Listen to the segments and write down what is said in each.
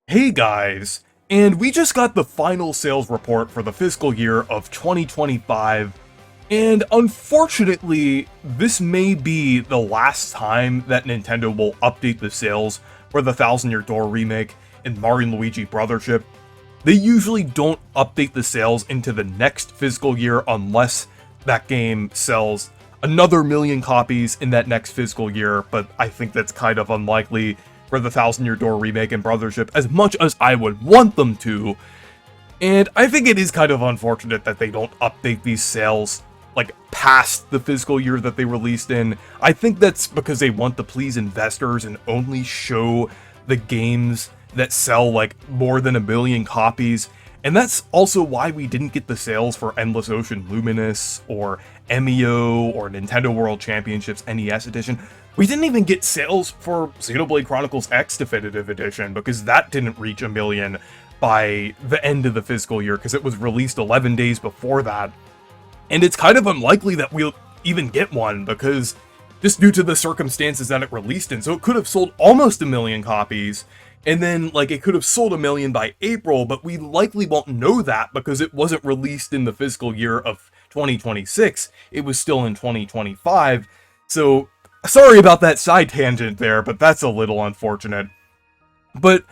Hey guys, and we just got the final sales report for the fiscal year of 2025, and unfortunately, this may be the last time that Nintendo will update the sales for the Thousand Year Door remake and Mario & Luigi Brothership. They usually don't update the sales into the next fiscal year unless that game sells another million copies in that next fiscal year, but I think that's kind of unlikely for the Thousand Year Door remake and Brothership, as much as I would want them to. And I think it is kind of unfortunate that they don't update these sales, like, past the fiscal year that they released in. I think that's because they want to please investors and only show the games that sell, like, more than a million copies. And that's also why we didn't get the sales for Endless Ocean Luminous, or MEO, or Nintendo World Championships NES Edition. We didn't even get sales for Xenoblade Chronicles X Definitive Edition, because that didn't reach a million by the end of the fiscal year, because it was released 11 days before that. And it's kind of unlikely that we'll even get one, because just due to the circumstances that it released in. So it could have sold almost a million copies, and then, like, it could have sold a million by April, but we likely won't know that because it wasn't released in the fiscal year of 2026. It was still in 2025. So, sorry about that side tangent there, but that's a little unfortunate. But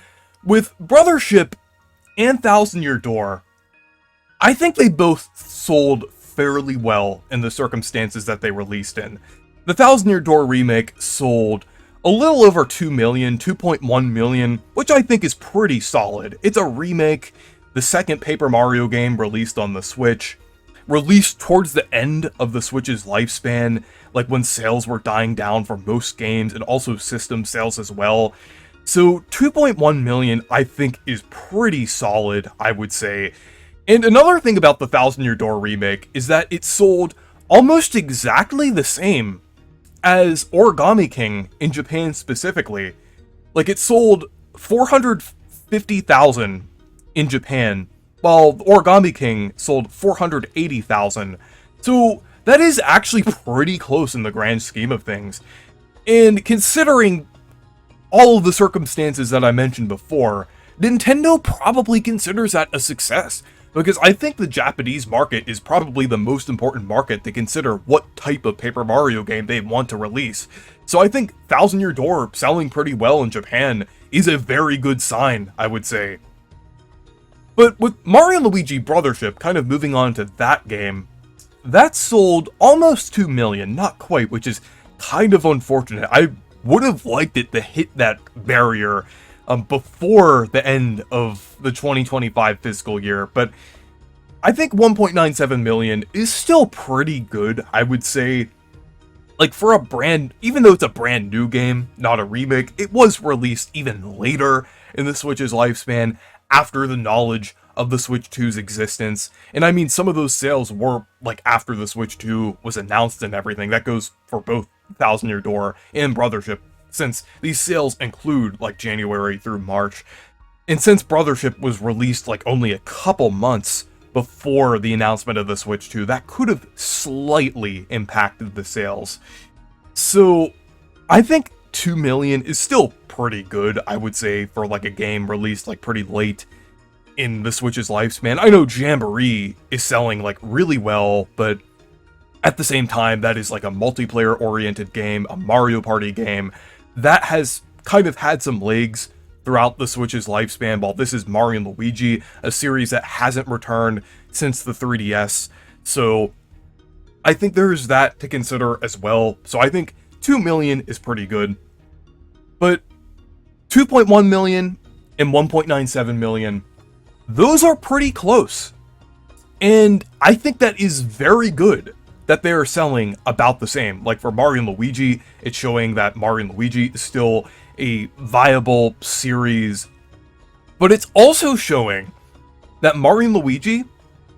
with Brothership and Thousand Year Door, I think they both sold fairly well in the circumstances that they released in. The Thousand Year Door remake sold a little over 2 million, 2.1 million, which I think is pretty solid. It's a remake, the second Paper Mario game released on the Switch, released towards the end of the Switch's lifespan, like when sales were dying down for most games, and also system sales as well. So 2.1 million, I think, is pretty solid, I would say. And another thing about the Thousand Year Door remake is that it sold almost exactly the same as Origami King in Japan specifically. Like, it sold 450,000 in Japan, while Origami King sold 480,000. So that is actually pretty close in the grand scheme of things. And considering all of the circumstances that I mentioned before, Nintendo probably considers that a success, because I think the Japanese market is probably the most important market to consider what type of Paper Mario game they want to release. So I think Thousand Year Door selling pretty well in Japan is a very good sign, I would say. But with Mario & Luigi Brothership, kind of moving on to that game, that sold almost 2 million, not quite, which is kind of unfortunate. I would have liked it to hit that barrier before the end of the 2025 fiscal year, but I think 1.97 million is still pretty good, I would say. Like, for a brand, even though it's a brand new game, not a remake, it was released even later in the Switch's lifespan, after the knowledge of the Switch 2's existence. And I mean, some of those sales were, like, after the Switch 2 was announced and everything. That goes for both Thousand Year Door and Brothership, since these sales include, like, January through March. And since Brothership was released, like, only a couple months before the announcement of the Switch 2, that could have slightly impacted the sales. So, I think 2 million is still pretty good, I would say, for, like, a game released, like, pretty late in the Switch's lifespan. I know Jamboree is selling, like, really well, but at the same time, that is, like, a multiplayer-oriented game, a Mario Party game, that has kind of had some legs throughout the Switch's lifespan, while this is Mario & Luigi, a series that hasn't returned since the 3DS. So I think there's that to consider as well. So I think 2 million is pretty good. But 2.1 million and 1.97 million, those are pretty close. And I think that is very good that they are selling about the same. Like, for Mario & Luigi, it's showing that Mario & Luigi is still a viable series, but it's also showing that Mario & Luigi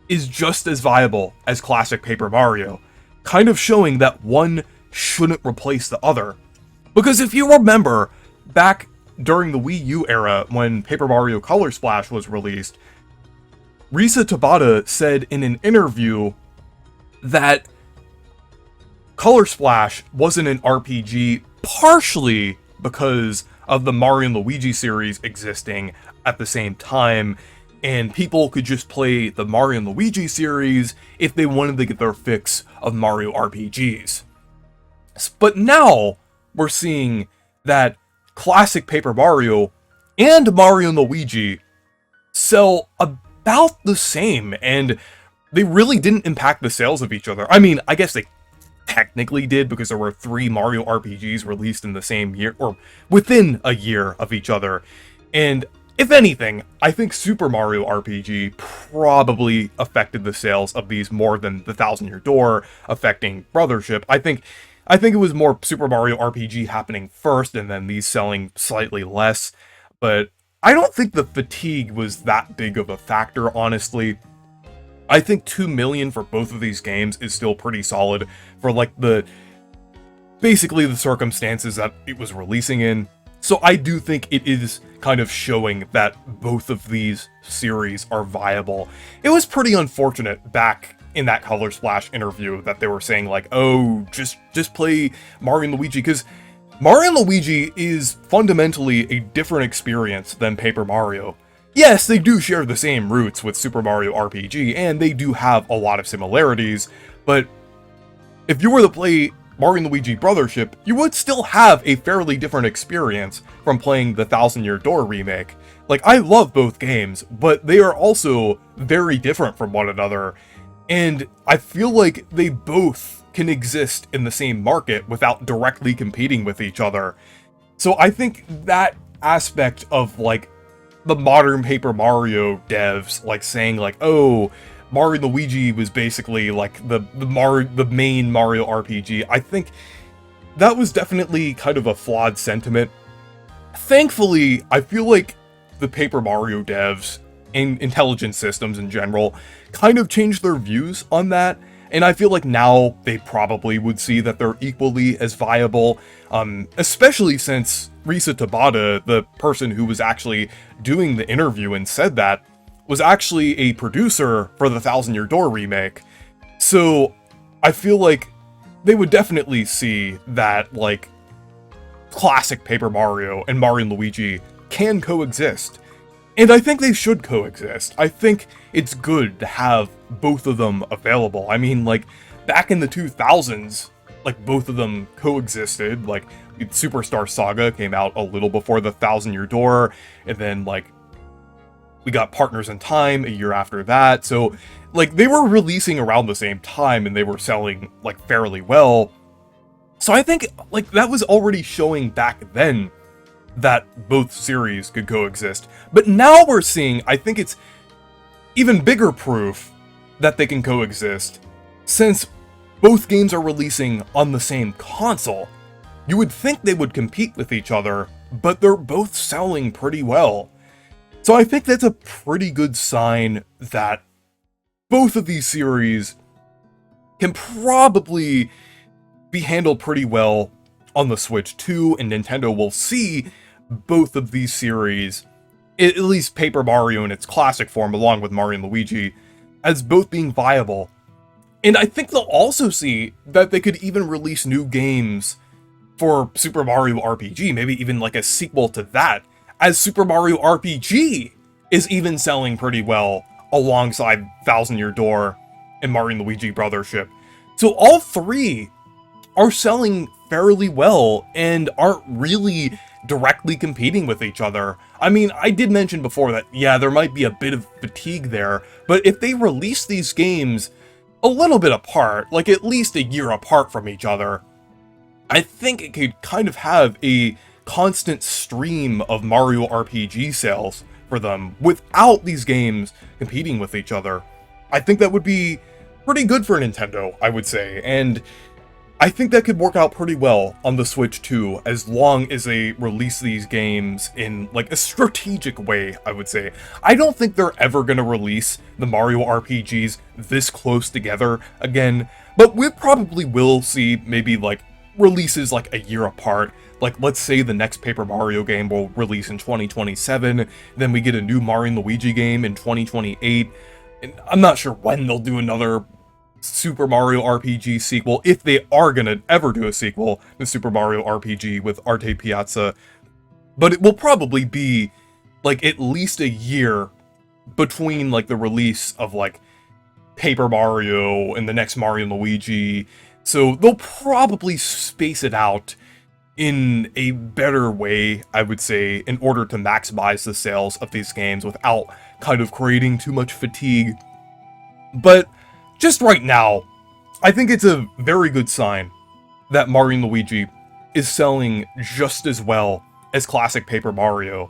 is just as viable as classic Paper Mario, kind of showing that one shouldn't replace the other. Because if you remember, back during the Wii U era, when Paper Mario Color Splash was released, Risa Tabata said in an interview that Color Splash wasn't an RPG partially because of the Mario and Luigi series existing at the same time, and people could just play the Mario and Luigi series if they wanted to get their fix of Mario RPGs. But now we're seeing that classic Paper Mario and Mario and Luigi sell about the same, and they really didn't impact the sales of each other. I mean, I guess they technically did, because there were 3 Mario RPGs released in the same year, or within a year of each other. And if anything, I think Super Mario RPG probably affected the sales of these more than the Thousand Year Door affecting Brothership. I think it was more Super Mario RPG happening first, and then these selling slightly less. But I don't think the fatigue was that big of a factor, honestly. I think 2 million for both of these games is still pretty solid for like basically the circumstances that it was releasing in. So I do think it is kind of showing that both of these series are viable. It was pretty unfortunate back in that Color Splash interview that they were saying like, oh, just play Mario and Luigi, because Mario and Luigi is fundamentally a different experience than Paper Mario. Yes, they do share the same roots with Super Mario RPG, and they do have a lot of similarities, but if you were to play Mario and Luigi Brothership, you would still have a fairly different experience from playing the Thousand Year Door remake. Like, I love both games, but they are also very different from one another, and I feel like they both can exist in the same market without directly competing with each other. So I think that aspect of, like, the modern Paper Mario devs, like, saying, like, oh, Mario and Luigi was basically, like, the main Mario RPG, I think that was definitely kind of a flawed sentiment. Thankfully, I feel like the Paper Mario devs, and Intelligent Systems in general, kind of changed their views on that, and I feel like now they probably would see that they're equally as viable, especially since Risa Tabata, the person who was actually doing the interview and said that, was actually a producer for the Thousand Year Door remake. So I feel like they would definitely see that, like, classic Paper Mario and Mario and Luigi can coexist. And I think they should coexist. I think it's good to have both of them available. I mean, like, back in the 2000s, like, both of them coexisted. Like, Superstar Saga came out a little before the Thousand Year Door, and then, like, we got Partners in Time a year after that. So, like, they were releasing around the same time, and they were selling, like, fairly well. So I think, like, that was already showing back then that both series could coexist. But now we're seeing, I think it's even bigger proof that they can coexist, since both games are releasing on the same console. You would think they would compete with each other, but they're both selling pretty well. So I think that's a pretty good sign that both of these series can probably be handled pretty well on the Switch too, and Nintendo will see both of these series, at least Paper Mario in its classic form along with Mario and Luigi, as both being viable. And I think they'll also see that they could even release new games for Super Mario RPG, maybe even like a sequel to that, as Super Mario RPG is even selling pretty well alongside Thousand Year Door and Mario and Luigi Brothership. So all three are selling fairly well and aren't really directly competing with each other. I mean, I did mention before that, yeah, there might be a bit of fatigue there, but if they release these games a little bit apart, like at least a year apart from each other, I think it could kind of have a constant stream of Mario RPG sales for them without these games competing with each other. I think that would be pretty good for Nintendo, I would say, and I think that could work out pretty well on the Switch too, as long as they release these games in, like, a strategic way, I would say. I don't think they're ever gonna release the Mario RPGs this close together again, but we probably will see maybe, like, releases like a year apart. Like, let's say the next Paper Mario game will release in 2027, then we get a new Mario and Luigi game in 2028, and I'm not sure when they'll do another Super Mario RPG sequel, if they are gonna ever do a sequel to Super Mario RPG with Arte Piazza. but it will probably be like at least a year between like the release of like Paper Mario and the next Mario and Luigi. So they'll probably space it out in a better way, I would say, in order to maximize the sales of these games without kind of creating too much fatigue. But just right now, I think it's a very good sign that Mario and Luigi is selling just as well as classic Paper Mario.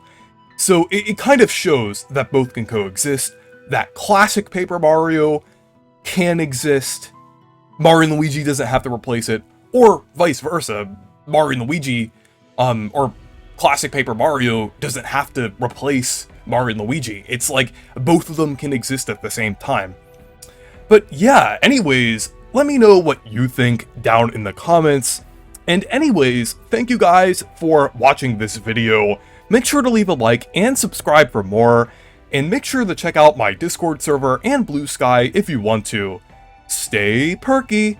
So it kind of shows that both can coexist, that classic Paper Mario can exist, Mario and Luigi doesn't have to replace it, or vice versa. Mario and Luigi, or classic Paper Mario doesn't have to replace Mario and Luigi. It's like both of them can exist at the same time. But yeah, anyways, let me know what you think down in the comments. And anyways, thank you guys for watching this video. Make sure to leave a like and subscribe for more. And make sure to check out my Discord server and Blue Sky if you want to. Stay perky!